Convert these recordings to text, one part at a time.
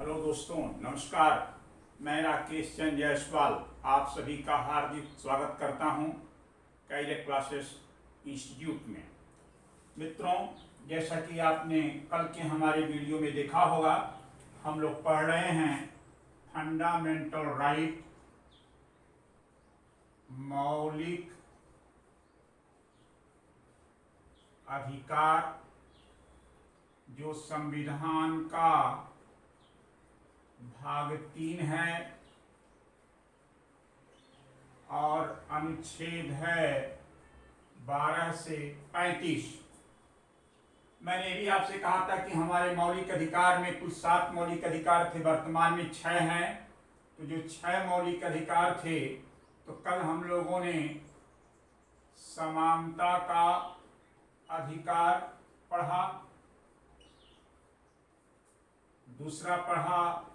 Hello दोस्तों, नमस्कार। मैं राकेश चंद जायसवाल आप सभी का हार्दिक स्वागत करता हूं कैडेट क्लासेस इंस्टीट्यूट में। मित्रों, जैसा कि आपने कल के हमारे वीडियो में देखा होगा, हम लोग पढ़ रहे हैं फंडामेंटल राइट, मौलिक अधिकार, जो संविधान का भाग 3 है और अनुच्छेद है 12 से 35। मैंने भी आपसे कहा था कि हमारे मौलिक अधिकार में कुल 7 मौलिक अधिकार थे, वर्तमान में 6 हैं। तो जो 6 मौलिक अधिकार थे, तो कल हम लोगों ने समानता का अधिकार पढ़ा, दूसरा पढ़ा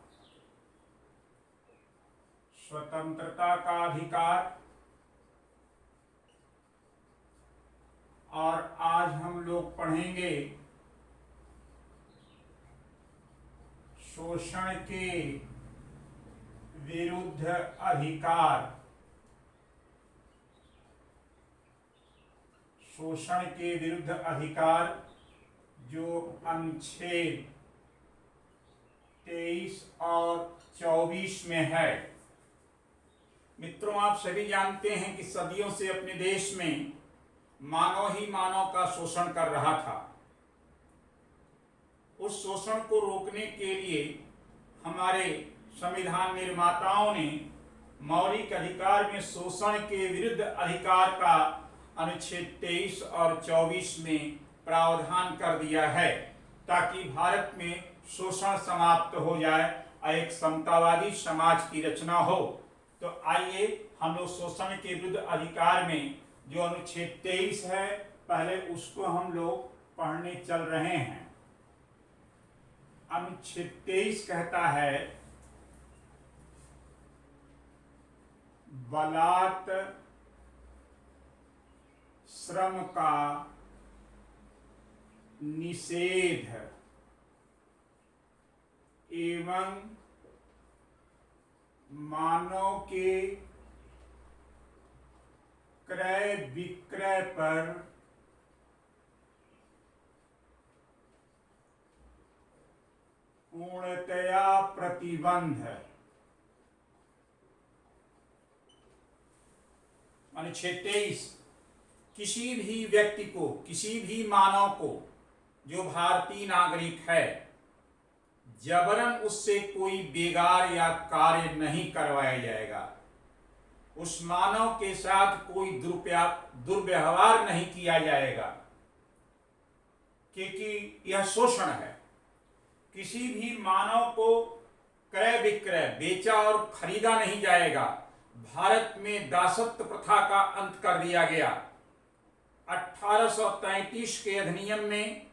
स्वतंत्रता का अधिकार, और आज हम लोग पढ़ेंगे शोषण के विरुद्ध अधिकार। शोषण के विरुद्ध अधिकार जो अनुच्छेद 23 और 24 में है। मित्रों, आप सभी जानते हैं कि सदियों से अपने देश में मानव ही मानव का शोषण कर रहा था। उस शोषण को रोकने के लिए हमारे संविधान निर्माताओं ने मौलिक अधिकार में शोषण के विरुद्ध अधिकार का अनुच्छेद 23 और 24 में प्रावधान कर दिया है, ताकि भारत में शोषण समाप्त हो जाए और एक समतावादी समाज की रचना हो। तो आइए हम लोग शोषण के विरुद्ध अधिकार में जो अनुच्छेद 23 है, पहले उसको हम लोग पढ़ने चल रहे हैं। अनुच्छेद 23 कहता है, बलात् श्रम का निषेध एवं मानव के क्रय विक्रय पर पूर्णतया प्रतिबंध। अनुच्छेद 23 किसी भी व्यक्ति को, किसी भी मानव को जो भारतीय नागरिक है, जबरन उससे कोई बेगार या कार्य नहीं करवाया जाएगा। उस मानव के साथ कोई दुर्व्यवहार नहीं किया जाएगा, क्योंकि यह शोषण है। किसी भी मानव को क्रय विक्रय, बेचा और खरीदा नहीं जाएगा। भारत में दासत्व प्रथा का अंत कर दिया गया। 1833 के अधिनियम में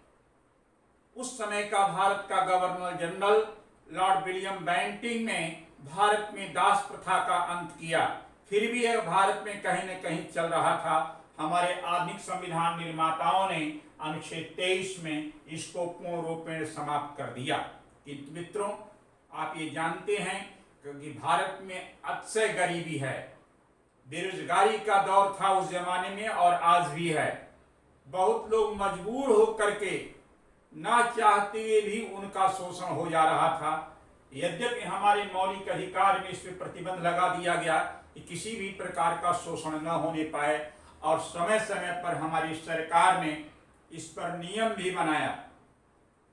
उस समय का भारत का governor general Lord William Bentinck ने भारत में दास प्रथा का अंत किया। फिर भी यह भारत में कहीं न कहीं चल रहा था। हमारे आधुनिक संविधान निर्माताओं ने अनुच्छेद 23 में इसको पूर्ण रूप में समाप्त कर दिया। किंतु मित्रों, आप ये जानते हैं कि भारत में अतिशय गरीबी है, बेरोजगारी का दौर था उस जमाने में और आज भी है। बहुत लोग मजबूर होकर के ना चाहते हुए भी उनका शोषण हो जा रहा था। यद्यपि हमारे मौलिक अधिकार में इस पर प्रतिबंध लगा दिया गया कि किसी भी प्रकार का शोषण न होने पाए, और समय समय पर हमारी सरकार ने इस पर नियम भी बनाया।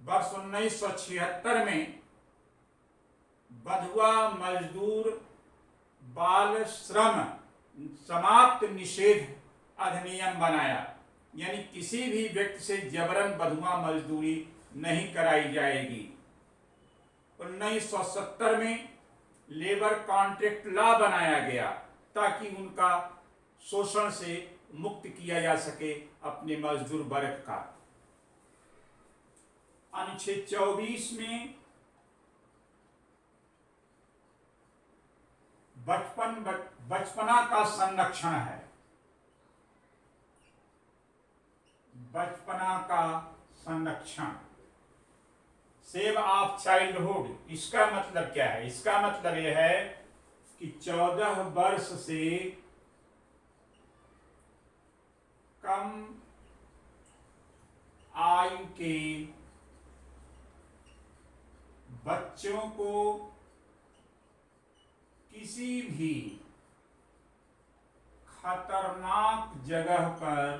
वर्ष 1976 में बंधुआ मजदूर बाल श्रम समाप्त निषेध अधिनियम बनाया, यानी किसी भी व्यक्ति से जबरन बंधुआ मजदूरी नहीं कराई जाएगी। 1970 में लेबर कॉन्ट्रैक्ट लॉ बनाया गया, ताकि उनका शोषण से मुक्त किया जा सके अपने मजदूर वर्ग का। अनुच्छेद 24 में बचपना का संरक्षण है। बचपना का संरक्षण सेव ऑफ चाइल्डहुड, इसका मतलब क्या है? इसका मतलब यह है कि 14 वर्ष से कम आयु के बच्चों को किसी भी खतरनाक जगह पर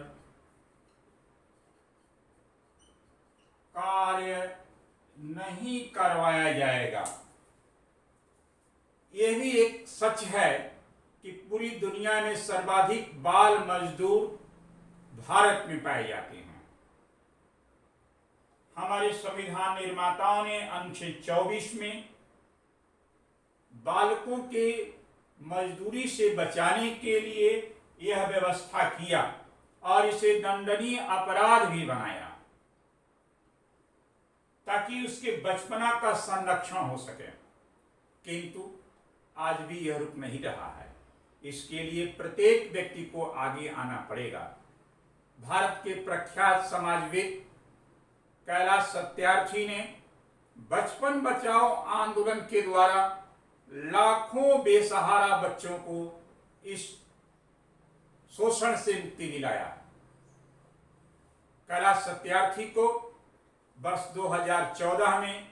कार्य नहीं करवाया जाएगा। यह भी एक सच है कि पूरी दुनिया में सर्वाधिक बाल मजदूर भारत में पाए जाते हैं। हमारे संविधान निर्माताओं ने अनुच्छेद 24 में बालकों के मजदूरी से बचाने के लिए यह व्यवस्था किया और इसे दंडनीय अपराध भी बनाया ताकि उसके बचपना का संरक्षण हो सके। किंतु आज भी यह रुक नहीं रहा है। इसके लिए प्रत्येक व्यक्ति को आगे आना पड़ेगा। भारत के प्रख्यात समाजविद कैलाश सत्यार्थी ने बचपन बचाओ आंदोलन के द्वारा लाखों बेसहारा बच्चों को इस शोषण से मुक्ति दिलाया। कैलाश सत्यार्थी को वर्ष 2014 में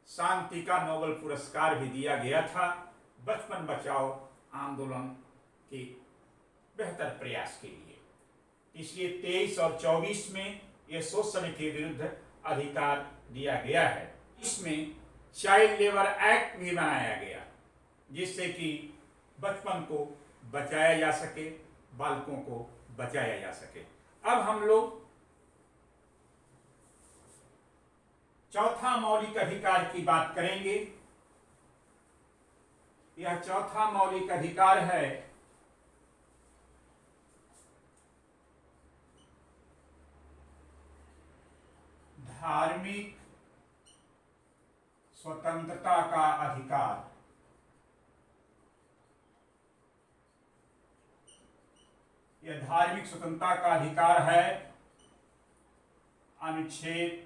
शांति का नोबेल पुरस्कार भी दिया गया था बचपन बचाओ आंदोलन के बेहतर प्रयास के लिए। इसलिए 23 और 24 में यह शोषण के विरुद्ध अधिकार दिया गया है। इसमें चाइल्ड लेबर एक्ट भी बनाया गया जिससे कि बचपन को बचाया जा सके, बालकों को बचाया जा सके। अब हम लोग चौथा मौलिक अधिकार की बात करेंगे। यह चौथा मौलिक अधिकार है धार्मिक स्वतंत्रता का अधिकार। यह धार्मिक स्वतंत्रता का अधिकार है अनुच्छेद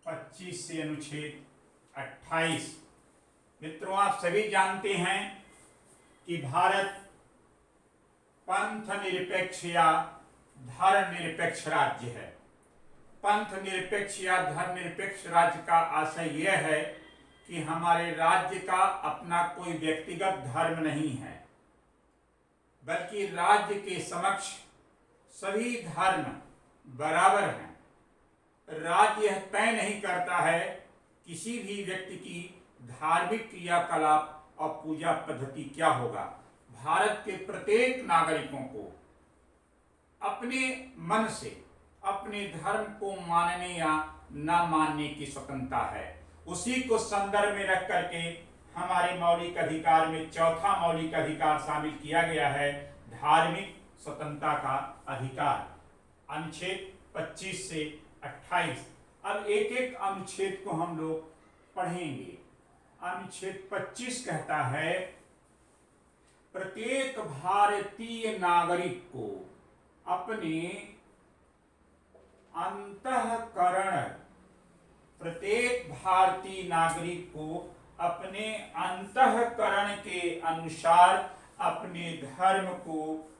25 से अनुच्छेद 28। मित्रों, आप सभी जानते हैं कि भारत पंथ निरपेक्ष या धर्म निरपेक्ष राज्य है। पंथ निरपेक्ष या धर्म निरपेक्ष राज्य का आशय यह है कि हमारे राज्य का अपना कोई व्यक्तिगत धर्म नहीं है, बल्कि राज्य के समक्ष सभी धर्म बराबर हैं। राज्य यह तय नहीं करता है किसी भी व्यक्ति की धार्मिक क्रियाकलाप और पूजा पद्धति क्या होगा। भारत के प्रत्येक नागरिकों को अपने मन से अपने धर्म को मानने या न मानने की स्वतंत्रता है। उसी को संदर्भ में रख करके हमारे मौलिक अधिकार में चौथा मौलिक अधिकार शामिल किया गया है, धार्मिक स्वतंत्रता का अधिकार, अनुच्छेद 25 से 28। अब एक एक अनुच्छेद को हम लोग पढ़ेंगे। अनुच्छेद 25 कहता है प्रत्येक भारतीय नागरिक को अपने अंतःकरण, प्रत्येक भारतीय नागरिक को अपने अंतःकरण के अनुसार अपने धर्म को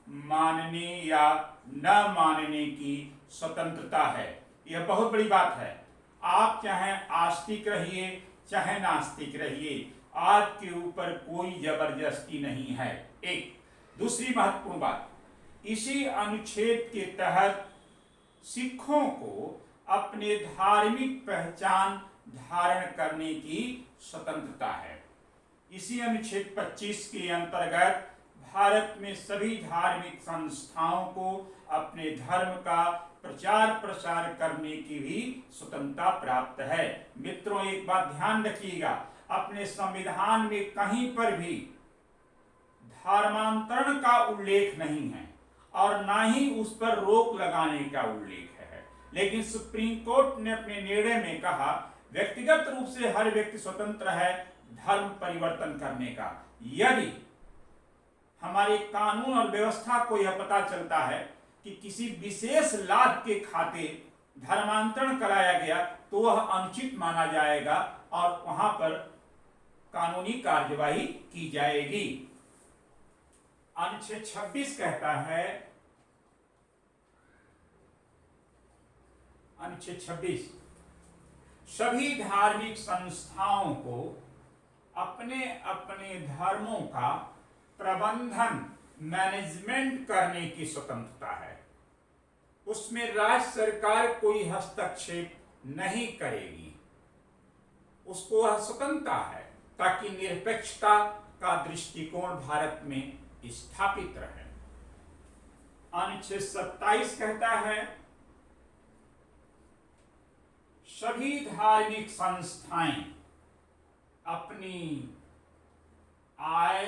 मानने या न मानने की स्वतंत्रता है। यह बहुत बड़ी बात है। आप चाहे आस्तिक रहिए चाहे नास्तिक रहिए, आपके ऊपर कोई जबरदस्ती नहीं है। एक दूसरी महत्वपूर्ण बात, इसी अनुच्छेद के तहत सिखों को अपने धार्मिक पहचान धारण करने की स्वतंत्रता है। इसी अनुच्छेद 25 के अंतर्गत भारत में सभी धार्मिक संस्थाओं को अपने धर्म का प्रचार प्रसार करने की भी स्वतंत्रता प्राप्त है। मित्रों, एक बात ध्यान रखिएगा, अपने संविधान में कहीं पर भी धर्मांतरण का उल्लेख नहीं है और ना ही उस पर रोक लगाने का उल्लेख है। लेकिन सुप्रीम कोर्ट ने अपने निर्णय में कहा व्यक्तिगत रूप से हर व्यक्ति स्वतंत्र है धर्म परिवर्तन करने का। यदि हमारे कानून और व्यवस्था को यह पता चलता है कि किसी विशेष लाभ के खातिर धर्मांतरण कराया गया तो वह अनुचित माना जाएगा और वहां पर कानूनी कार्यवाही की जाएगी। अनुच्छेद 26 कहता है, अनुच्छेद 26 सभी धार्मिक संस्थाओं को अपने अपने धर्मों का प्रबंधन मैनेजमेंट करने की स्वतंत्रता है। उसमें राज्य सरकार कोई हस्तक्षेप नहीं करेगी, उसको वह स्वतंत्रता है ताकि निरपेक्षता का दृष्टिकोण भारत में स्थापित रहे। अनुच्छेद 27 कहता है, सभी धार्मिक संस्थाएं अपनी आय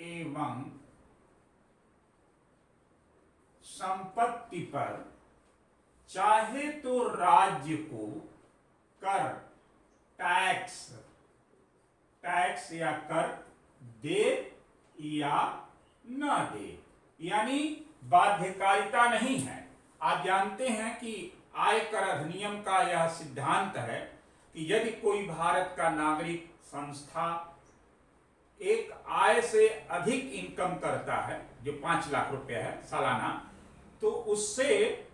एवं संपत्ति पर चाहे तो राज्य को कर, टैक्स या कर दे या न दे, यानी बाध्यकारिता नहीं है। आप जानते हैं कि आयकर अधिनियम का यह सिद्धांत है कि यदि कोई भारत का नागरिक संस्था एक आय से अधिक इनकम करता है, जो 5 लाख रुपए है सालाना, तो उससे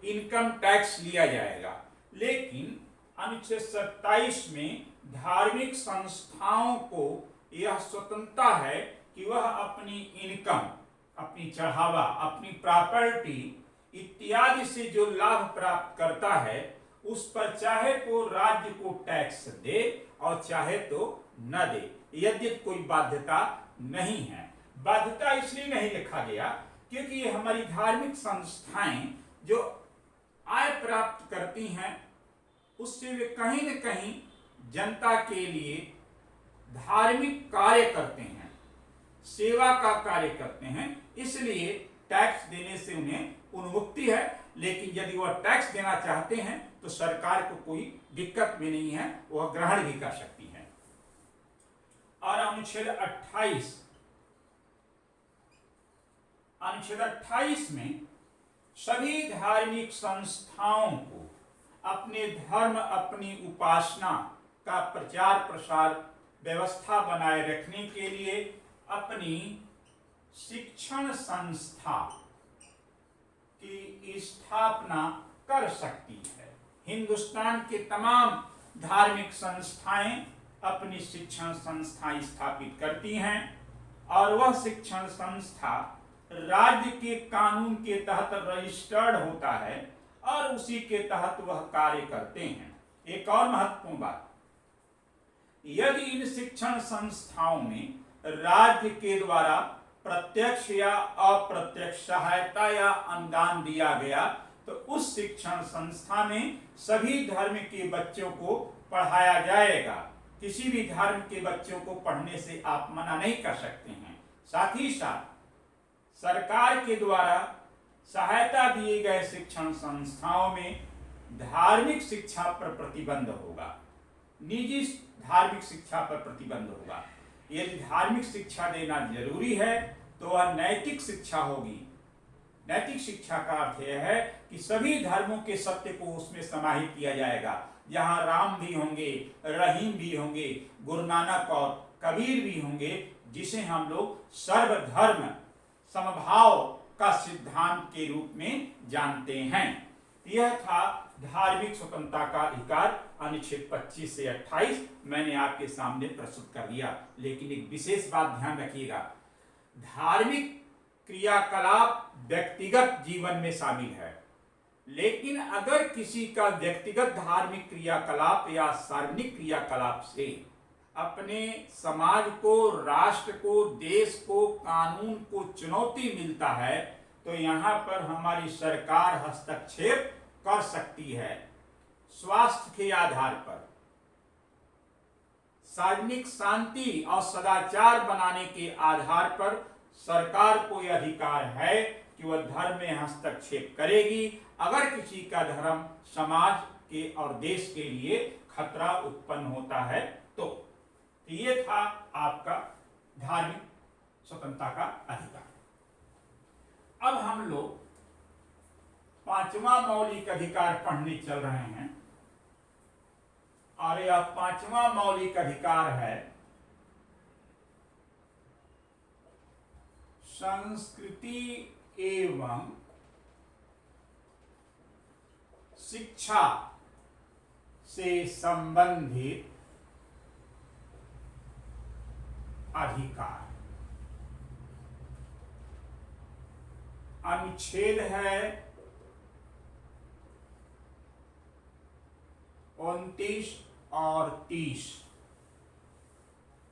इनकम टैक्स लिया जाएगा। लेकिन अनुच्छेद 27 में धार्मिक संस्थाओं को यह स्वतंत्रता है कि वह अपनी इनकम, अपनी चढ़ावा, अपनी प्रॉपर्टी इत्यादि से जो लाभ प्राप्त करता है उस पर चाहे तो राज्य को टैक्स दे और चाहे तो न दे, यद्यपि कोई बाध्यता नहीं है। बाध्यता इसलिए नहीं लिखा गया क्योंकि ये हमारी धार्मिक संस्थाएं जो आय प्राप्त करती हैं उससे वे कहीं न कहीं जनता के लिए धार्मिक कार्य करते हैं, सेवा का कार्य करते हैं, इसलिए टैक्स देने से उन्हें उन्मुक्ति है। लेकिन यदि वह टैक्स देना चाहते हैं तो सरकार को कोई दिक्कत भी नहीं है, वह ग्रहण भी कर सकती है। और अनुच्छेद 28 में सभी धार्मिक संस्थाओं को अपने धर्म, अपनी उपासना का प्रचार प्रसार व्यवस्था बनाए रखने के लिए अपनी शिक्षण संस्था की स्थापना कर सकती है। हिंदुस्तान के तमाम धार्मिक संस्थाएं अपनी शिक्षण संस्थाएं स्थापित करती हैं और वह शिक्षण संस्था राज्य के कानून के तहत रजिस्टर्ड होता है और उसी के तहत वह कार्य करते हैं। एक और महत्वपूर्ण बात, यदि इन शिक्षण संस्थाओं में राज्य के द्वारा प्रत्यक्ष या अप्रत्यक्ष सहायता या अनुदान दिया गया तो उस शिक्षण संस्था में सभी धर्म के बच्चों को पढ़ाया जाएगा। किसी भी धर्म के बच्चों को पढ़ने से आप मना नहीं कर सकते हैं। साथ ही साथ सरकार के द्वारा सहायता दिए गए शिक्षण संस्थाओं में धार्मिक शिक्षा पर प्रतिबंध होगा, निजी धार्मिक शिक्षा पर प्रतिबंध होगा। यदि धार्मिक शिक्षा देना जरूरी है तो वह नैतिक शिक्षा होगी। नैतिक शिक्षा का अर्थ यह है कि सभी धर्मों के सत्य को उसमें समाहित किया जाएगा, जहां राम भी होंगे, रहीम भी होंगे, गुरु नानक और कबीर भी होंगे, जिसे हम लोग सर्वधर्म समभाव का सिद्धांत के रूप में जानते हैं। यह था धार्मिक स्वतंत्रता का अधिकार, अनुच्छेद 25 से 28 मैंने आपके सामने प्रस्तुत कर दिया। लेकिन एक विशेष बात ध्यान रखिएगा, धार्मिक क्रियाकलाप व्यक्तिगत जीवन में शामिल है, लेकिन अगर किसी का व्यक्तिगत धार्मिक क्रियाकलाप या सार्वजनिक क्रियाकलाप से अपने समाज को, राष्ट्र को, देश को, कानून को चुनौती मिलता है तो यहाँ पर हमारी सरकार हस्तक्षेप कर सकती है। स्वास्थ्य के आधार पर, सार्वजनिक शांति और सदाचार बनाने के आधार पर सरकार को यह अधिकार है कि वह धर्म में हस्तक्षेप करेगी अगर किसी का धर्म समाज के और देश के लिए खतरा उत्पन्न होता है तो। ये था आपका धार्मिक स्वतंत्रता का अधिकार। अब हम लोग 5वां मौलिक अधिकार पढ़ने चल रहे हैं। और यह पांचवा मौलिक अधिकार है संस्कृति एवं शिक्षा से संबंधित अधिकार। अनुच्छेद है 29 और 30।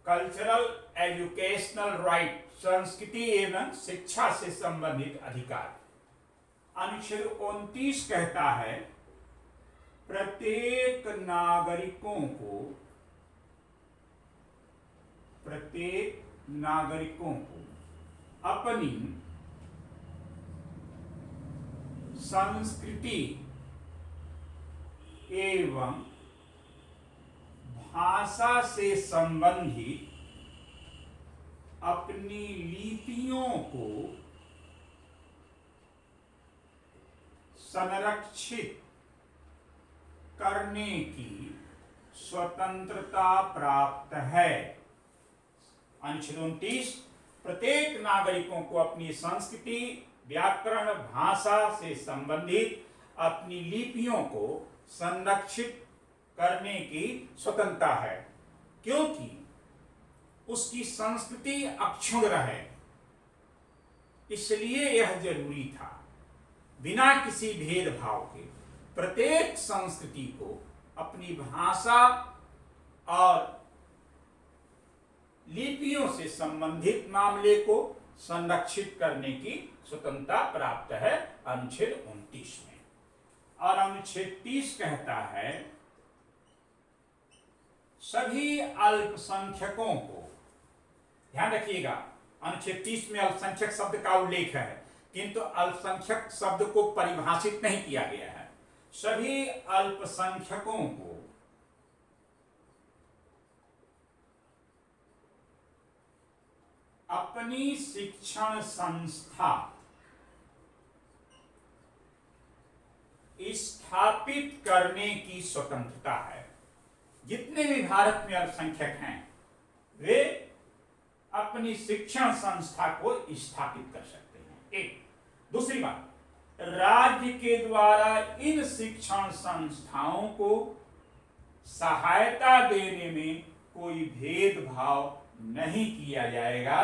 कल्चरल एजुकेशनल राइट, संस्कृति एवं शिक्षा से संबंधित अधिकार। अनुच्छेद 29 कहता है प्रत्येक नागरिकों को अपनी संस्कृति एवं भाषा से संबंधित अपनी लिपियों को संरक्षित करने की स्वतंत्रता प्राप्त है। अनुच्छेद 29 प्रत्येक नागरिकों को अपनी संस्कृति, व्याकरण, भाषा से संबंधित अपनी लिपियों को संरक्षित करने की स्वतंत्रता है, क्योंकि उसकी संस्कृति अक्षुण्ण रहे, इसलिए यह जरूरी था। बिना किसी भेदभाव के प्रत्येक संस्कृति को अपनी भाषा और लिपियों से संबंधित मामले को संरक्षित करने की स्वतंत्रता प्राप्त है अनुच्छेद 29 में। और अनुच्छेद 30 कहता है सभी अल्पसंख्यकों को, ध्यान रखिएगा, अनुच्छेद 30 में अल्पसंख्यक शब्द का उल्लेख है, किंतु अल्पसंख्यक शब्द को परिभाषित नहीं किया गया है। सभी अल्पसंख्यकों को अपनी शिक्षण संस्था स्थापित करने की स्वतंत्रता है। जितने भी भारत में अल्पसंख्यक हैं वे अपनी शिक्षण संस्था को स्थापित कर सकते हैं। एक दूसरी बात, राज्य के द्वारा इन शिक्षण संस्थाओं को सहायता देने में कोई भेदभाव नहीं किया जाएगा,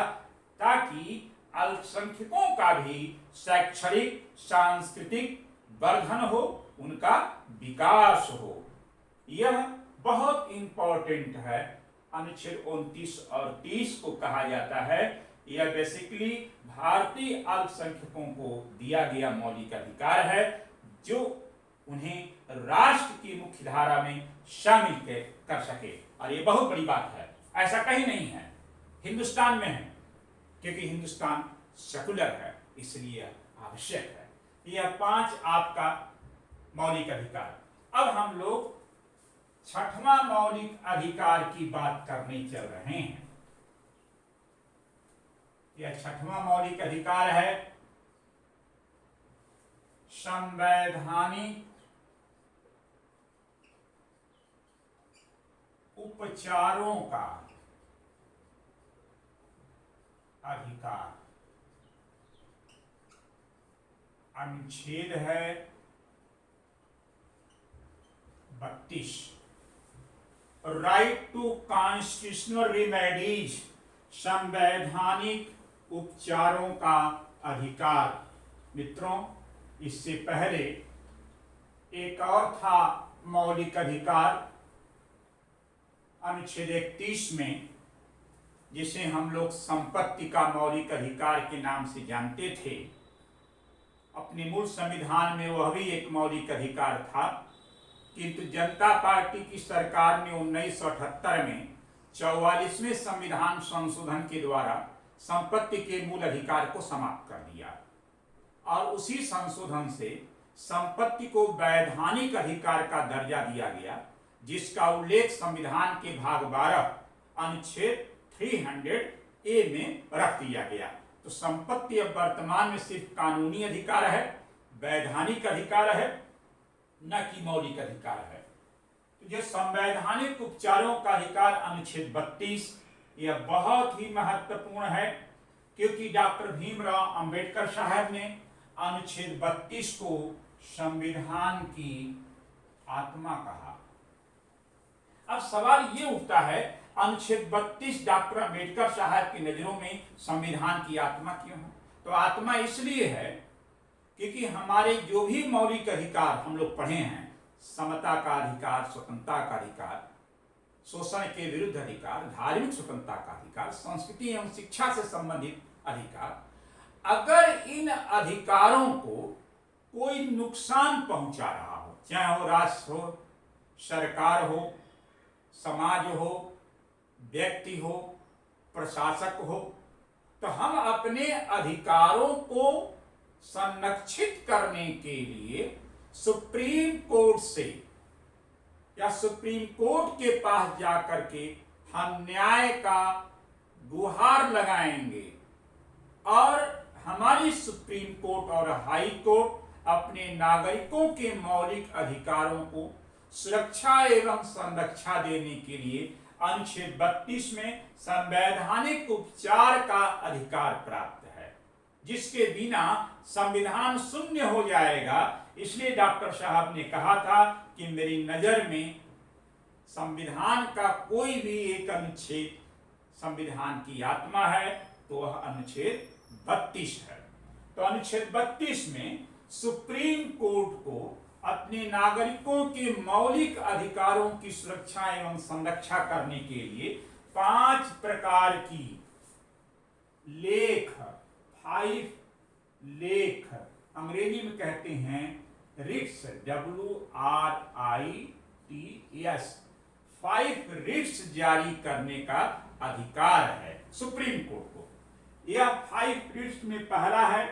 ताकि अल्पसंख्यकों का भी शैक्षणिक सांस्कृतिक वर्धन हो, उनका विकास हो। यह बहुत इंपॉर्टेंट है। अनुच्छेद 29 और 30 को कहा जाता है, यह बेसिकली भारतीय अल्पसंख्यकों को दिया गया मौलिक अधिकार है, जो उन्हें राष्ट्र की मुख्य धारा में शामिल कर सके। और ये बहुत बड़ी बात है, ऐसा कहीं नहीं है, हिंदुस्तान में है, क्योंकि हिंदुस्तान सेकुलर है, इसलिए आवश्यक है। यह 5 आपका मौलिक अधिकार। अब हम लोग 6वां मौलिक अधिकार की बात करने चल रहे हैं। यह 6वां मौलिक अधिकार है संवैधानिक उपचारों का अधिकार। अनुच्छेद है 32, राइट टू कॉन्स्टिट्यूशनल रेमेडीज, संवैधानिक उपचारों का अधिकार। मित्रों, इससे पहले एक और था मौलिक अधिकार अनुच्छेद 31 में, जिसे हम लोग संपत्ति का मौलिक अधिकार के नाम से जानते थे। अपने मूल संविधान में वह भी एक मौलिक अधिकार था, किंतु जनता पार्टी की सरकार ने 1978 में 44वें संविधान संशोधन के द्वारा संपत्ति के मूल अधिकार को समाप्त कर दिया, और उसी संशोधन से संपत्ति को वैधानिक अधिकार का दर्जा दिया गया, जिसका उल्लेख संविधान के भाग 12 अनुच्छेद 300A में रख दिया गया। तो संपत्ति अब वर्तमान में सिर्फ कानूनी अधिकार है, वैधानिक अधिकार है, न कि मौलिक अधिकार है। तो जो संवैधानिक उपचारों का अधिकार अनुच्छेद 32, यह बहुत ही महत्वपूर्ण है, क्योंकि डॉक्टर भीमराव अंबेडकर साहब ने अनुच्छेद 32 को संविधान की आत्मा कहा। अब सवाल ये उठता है, अनुच्छेद 32 डॉक्टर अंबेडकर साहब की नजरों में संविधान की आत्मा क्यों है? तो आत्मा इसलिए है क्योंकि हमारे जो भी मौलिक अधिकार हम लोग पढ़े हैं, समता का अधिकार, स्वतंत्रता का अधिकार, शोषण के विरुद्ध अधिकार, धार्मिक स्वतंत्रता का अधिकार, संस्कृति एवं शिक्षा से संबंधित अधिकार, अगर इन अधिकारों को कोई नुकसान पहुंचा रहा हो, चाहे वो राष्ट्र हो, सरकार हो, समाज हो, व्यक्ति हो, प्रशासक हो, तो हम अपने अधिकारों को संरक्षित करने के लिए सुप्रीम कोर्ट से या सुप्रीम कोर्ट के पास जाकर के हम न्याय का गुहार लगाएंगे और हमारी सुप्रीम कोर्ट और हाई कोर्ट अपने नागरिकों के मौलिक अधिकारों को सुरक्षा एवं संरक्षा देने के लिए अनुच्छेद 32 में संवैधानिक उपचार का अधिकार प्राप्त है, जिसके बिना संविधान शून्य हो जाएगा। इसलिए डॉक्टर साहब ने कहा था कि मेरी नजर में संविधान का कोई भी एक अनुच्छेद संविधान की आत्मा है तो वह अनुच्छेद 32 है। तो अनुच्छेद 32 में सुप्रीम कोर्ट को अपने नागरिकों के मौलिक अधिकारों की सुरक्षा एवं संरक्षा करने के लिए 5 प्रकार की लेख, 5 लेख, अंग्रेजी में कहते हैं रिट्स, WRITS, 5 रिट्स जारी करने का अधिकार है सुप्रीम कोर्ट को। यह 5 रिट्स में पहला है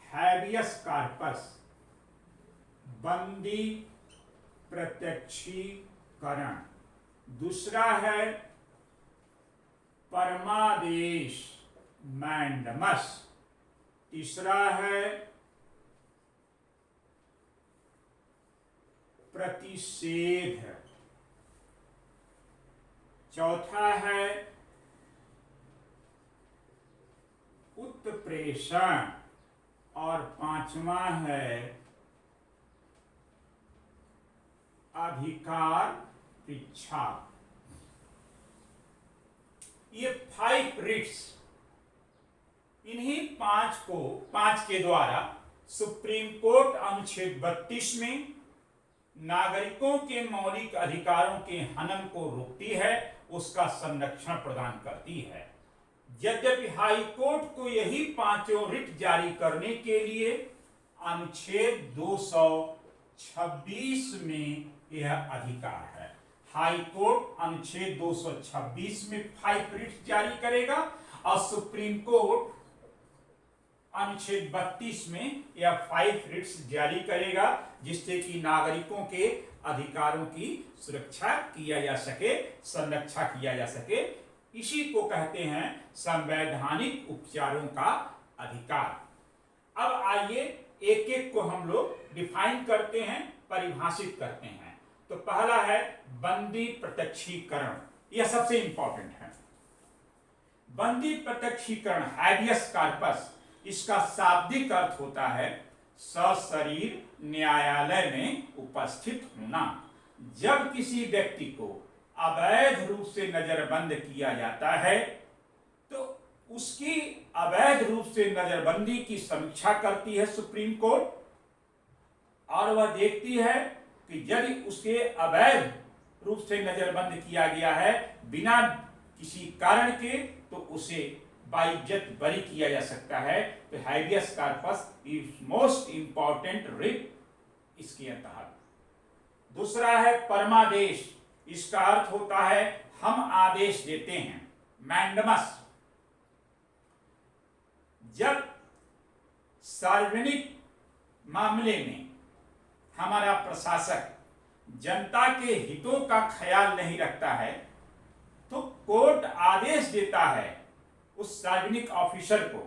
हैबियस कॉर्पस, बंदी प्रत्यक्षीकरण। दूसरा है परमादेश, मैंडमस। तीसरा है प्रतिषेध। चौथा है उत्प्रेषण और 5वां है अधिकार परीक्षा। ये 5 रिट्स, इन्हीं 5 के द्वारा सुप्रीम कोर्ट अनुच्छेद 32 में नागरिकों के मौलिक अधिकारों के हनन को रोकती है, उसका संरक्षण प्रदान करती है। यद्यपि हाई कोर्ट को यही 5 रिट जारी करने के लिए अनुच्छेद 226 में यह अधिकार है। हाई कोर्ट अनुच्छेद 226 में 5 रिट जारी करेगा और सुप्रीम कोर्ट अनुच्छेद 32 में यह 5 रिट्स जारी करेगा, जिससे कि नागरिकों के अधिकारों की सुरक्षा किया जा सके, संरक्षा किया जा सके। इसी को कहते हैं संवैधानिक उपचारों का अधिकार। अब आइए एक एक को हम लोग डिफाइन करते हैं, परिभाषित करते हैं। तो पहला है बंदी प्रत्यक्षीकरण, यह सबसे इंपॉर्टेंट है। बंदी प्रत्यक्षीकरण, हैबियस कॉर्पस, इसका शाब्दिक अर्थ होता है सशरीर न्यायालय में उपस्थित होना। जब किसी व्यक्ति को अवैध रूप से नजरबंद किया जाता है तो उसकी अवैध रूप से नजरबंदी की समीक्षा करती है सुप्रीम कोर्ट, और वह देखती है कि यदि उसे अवैध रूप से नजरबंद किया गया है बिना किसी कारण के, तो उसे बाइज्जत बरी किया जा सकता है। तो habeas corpus is most important writ इसके तहत। दूसरा है परमादेश, इसका अर्थ होता है हम आदेश देते हैं, मैंडमस। जब सार्वजनिक मामले में हमारा प्रशासक जनता के हितों का ख्याल नहीं रखता है तो कोर्ट आदेश देता है उस सार्वजनिक ऑफिसर को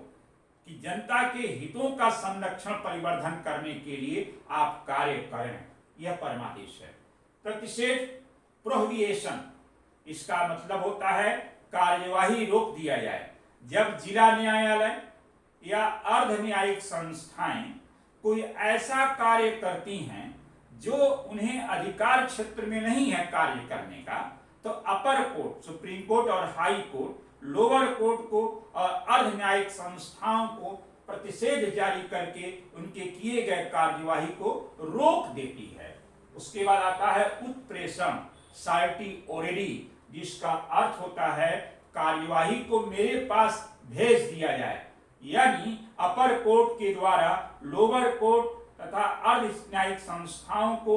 कि जनता के हितों का संरक्षण परिवर्धन करने के लिए आप कार्य करें। यह परमादेश है। प्रतिषेध प्रोहिबिशन, इसका मतलब होता है कार्यवाही रोक दिया जाए। जब जिला न्यायालय या अर्ध न्यायिक संस्थाएं कोई ऐसा कार्य करती हैं जो उन्हें अधिकार क्षेत्र में नहीं है कार्य करने का, तो अपर कोर्ट, सुप्रीम कोर्ट और हाई कोर्ट लोअर कोर्ट को और अर्ध न्यायिक संस्थाओं को प्रतिषेध जारी करके उनके किए गए कार्यवाही को रोक देती है। उसके बाद आता है उत्प्रेषण, साइटी ओरेडी, जिसका अर्थ होता है कार्यवाही को मेरे पास भेज दिया जाए, यानी अपर कोर्ट के द्वारा लोअर कोर्ट तथा अर्ध न्यायिक संस्थाओं को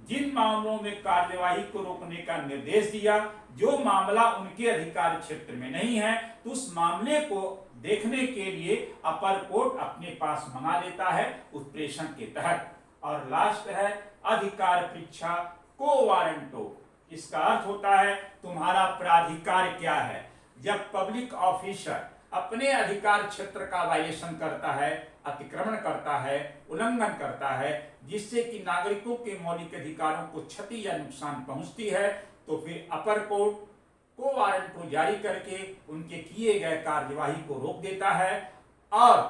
जिन मामलों में कार्यवाही को रोकने का निर्देश दिया, जो मामला उनके अधिकार क्षेत्र में नहीं है, तो उस मामले को देखने के लिए अपर कोर्ट अपने पास मंगा लेता है उत्प्रेषण के तहत। और लास्ट है अधिकार परीक्षा को वारंटो, इसका अर्थ होता है तुम्हारा प्राधिकार क्या है। जब पब्लिक ऑफिसर अपने अधिकार क्षेत्र का वायलेशन करता है, अतिक्रमण करता है, उल्लंघन करता है, जिससे कि नागरिकों के मौलिक अधिकारों को क्षति या नुकसान पहुंचती है, तो फिर अपर कोर्ट को वारंट को जारी करके उनके किए गए कार्यवाही को रोक देता है और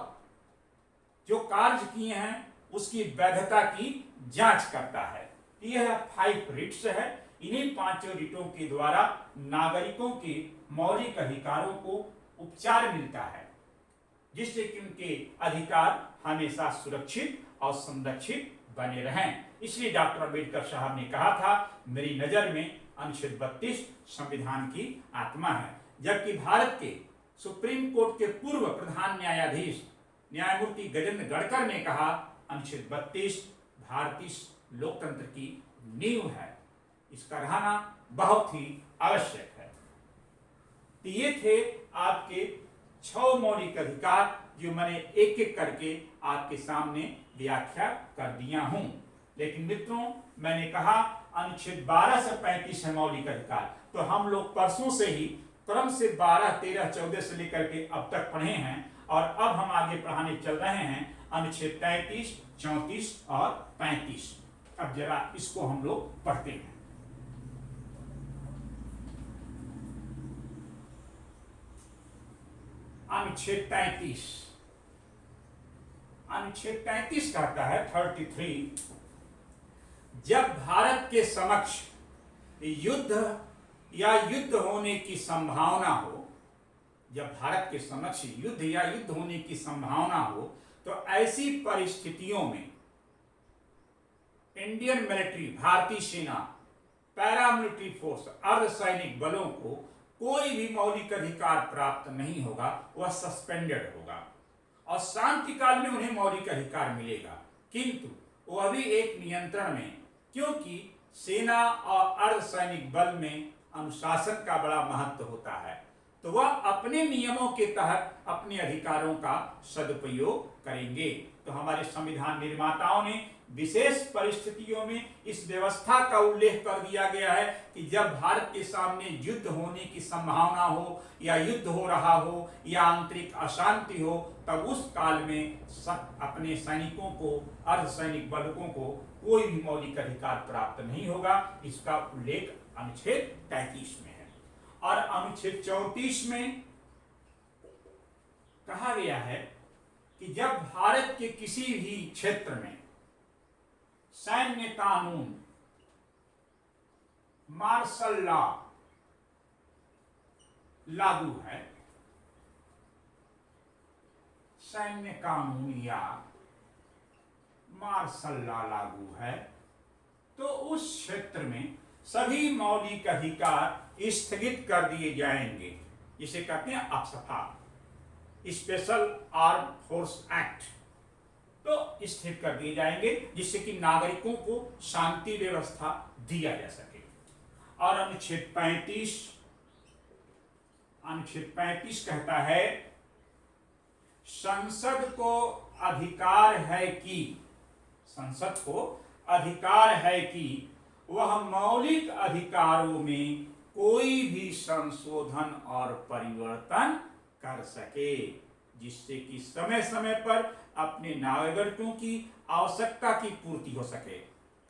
जो कार्य किए हैं उसकी वैधता की जांच करता है। यह 5 रिट्स है। इन्हीं 5 रिटों के द्वारा नागरिकों के मौलिक अधिकारों को उपचार मिलता है, जिससे कि उनके अधिकार हमेशा सुरक्षित और संरक्षित बने रहें। इसलिए डॉक्टर अंबेडकर साहब ने कहा था, मेरी नजर में अनुच्छेद 32 संविधान की आत्मा है। जबकि भारत के सुप्रीम कोर्ट के पूर्व प्रधान न्यायाधीश न्यायमूर्ति गजेंद्र गढ़कर ने कहा, अनुच्छेद 32 भारतीय लोकतंत्र की नींव है, इसका रहना बहुत ही आवश्यक है। तो ये थे आपके 6 मौलिक अधिकार, जो मैंने एक एक करके आपके सामने व्याख्या कर दिया हूं। लेकिन मित्रों, मैंने कहा अनुच्छेद 12 से 35 है मौलिक अधिकार, तो हम लोग परसों से ही क्रम से 12, 13, 14 से लेकर के अब तक पढ़े हैं और अब हम आगे पढ़ाने चल रहे हैं अनुच्छेद 33, 34 और 35। अब जरा इसको हम लोग पढ़ते हैं। अनुच्छेद 33, अनुच्छेद 33 कहता है 33, जब भारत के समक्ष युद्ध या युद्ध होने की संभावना हो, जब भारत के समक्ष युद्ध या युद्ध होने की संभावना हो, तो ऐसी परिस्थितियों में इंडियन मिलिट्री, भारतीय सेना, पैरामिलिट्री फोर्स, अर्धसैनिक बलों को कोई भी मौलिक अधिकार प्राप्त नहीं होगा, वह सस्पेंडेड होगा और शांति काल में उन्हें मौलिक अधिकार मिलेगा, किंतु वह भी एक नियंत्रण में, क्योंकि सेना और अर्धसैनिक बल में अनुशासन का बड़ा महत्व होता है, तो वह अपने नियमों के तहत अपने अधिकारों का सदुपयोग करेंगे। तो हमारे संविधान निर्माताओं ने विशेष परिस्थितियों में इस व्यवस्था का उल्लेख कर दिया गया है कि जब भारत के सामने युद्ध होने की संभावना हो या युद्ध हो रहा हो या आंतरिक अशांति हो, तब उस काल में अपने सैनिकों को, अर्धसैनिक बलों को कोई भी मौलिक अधिकार प्राप्त नहीं होगा। इसका उल्लेख अनुच्छेद 33 में है। और अनुच्छेद 34 में कहा गया है कि जब भारत के किसी भी क्षेत्र में सैन्य कानून, मार्शल लॉ लागू है, सैन्य कानून या मार्शल लॉ लागू है, तो उस क्षेत्र में सभी मौलिक अधिकार स्थगित कर दिए जाएंगे। जिसे कहते हैं अक्सफा, स्पेशल आर्म फोर्स एक्ट, तो स्थित कर दिए जाएंगे, जिससे कि नागरिकों को शांति व्यवस्था दिया जा सके। और अनुच्छेद 35 कहता है, संसद को अधिकार है कि, संसद को अधिकार है कि वह मौलिक अधिकारों में कोई भी संशोधन और परिवर्तन कर सके, जिससे कि समय समय पर अपने नागरिकों की आवश्यकता की पूर्ति हो सके।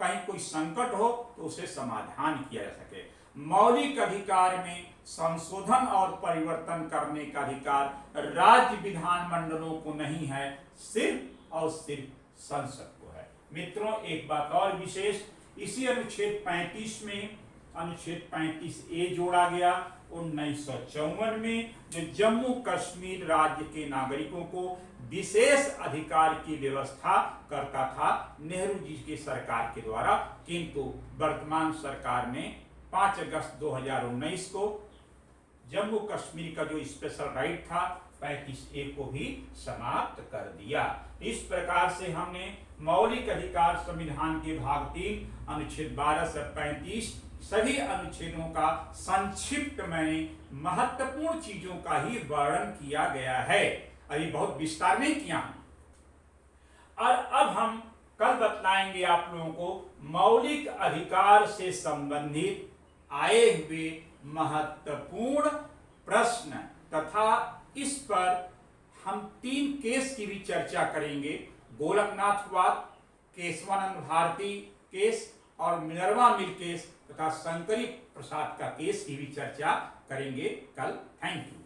कहीं कोई संकट हो तो उसे समाधान किया जा सके। मौलिक अधिकार में संशोधन और परिवर्तन करने का अधिकार राज्य विधानमंडलों को नहीं है, सिर्फ और सिर्फ संसद को है। मित्रों, एक बात और विशेष, इसी अनुच्छेद 35 में अनुच्छेद 35A जोड़ा गया 1954 में, जो जम्मू कश्मीर राज्य के नागरिकों को विशेष अधिकार की व्यवस्था करता था नेहरू जी की सरकार के द्वारा, किंतु वर्तमान सरकार ने 5 अगस्त 2019 को जम्मू कश्मीर का जो स्पेशल राइट था 35A को भी समाप्त कर दिया। इस प्रकार से हमने मौलिक अधिकार संविधान के भाग 3 अनुच्छेद 12 से 35 सभी अनुच्छेदों का संक्षिप्त में महत्वपूर्ण चीजों का ही वर्णन किया गया है। अभी बहुत विस्तार नहीं किया, और अब हम कल बतलाएंगे आप लोगों को मौलिक अधिकार से संबंधित आए हुए महत्वपूर्ण प्रश्न, तथा इस पर हम 3 केस की भी चर्चा करेंगे। गोलकनाथवाद, केशवानंद भारती केस और मिनर्वा मिल केस तथा शंकरी प्रसाद का केस की भी चर्चा करेंगे कल। Thank you.